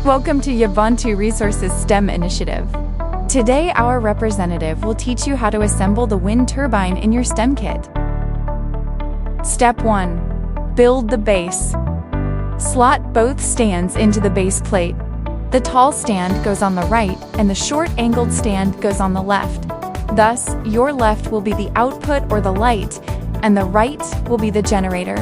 Welcome to Yabantu Resources STEM Initiative. Today, our representative will teach you how to assemble the wind turbine in your STEM kit. Step 1. Build the base. Slot both stands into the base plate. The tall stand goes on the right and the short angled stand goes on the left. Thus, your left will be the output or the light, and the right will be the generator.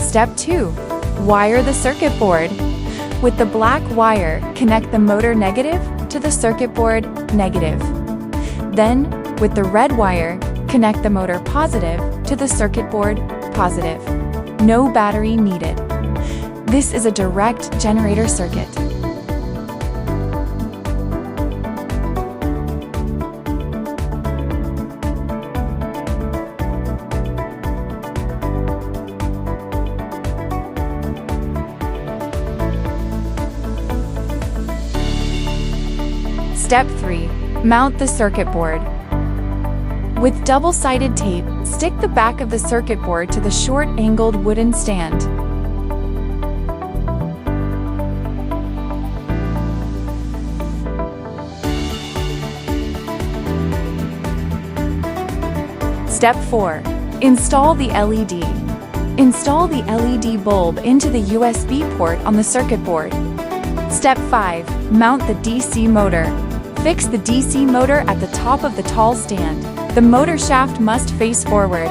Step 2. Wire the circuit board. With the black wire, connect the motor negative to the circuit board negative. Then, with the red wire, connect the motor positive to the circuit board positive. No battery needed. This is a direct generator circuit. Step 3. Mount the circuit board. With double-sided tape, stick the back of the circuit board to the short-angled wooden stand. Step 4. Install the LED. Install the LED bulb into the USB port on the circuit board. Step 5. Mount the DC motor. Fix the DC motor at the top of the tall stand. The motor shaft must face forward.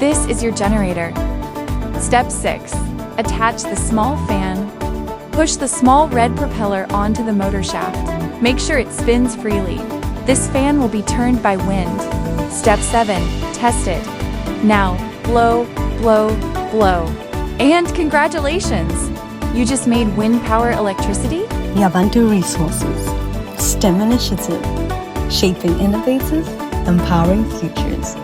This is your generator. Step 6. Attach the small fan. Push the small red propeller onto the motor shaft. Make sure it spins freely. This fan will be turned by wind. Step 7. Test it. Now, blow, blow, blow. And congratulations! You just made wind power electricity? Yabantu Resources STEM Initiative, shaping innovators, empowering futures.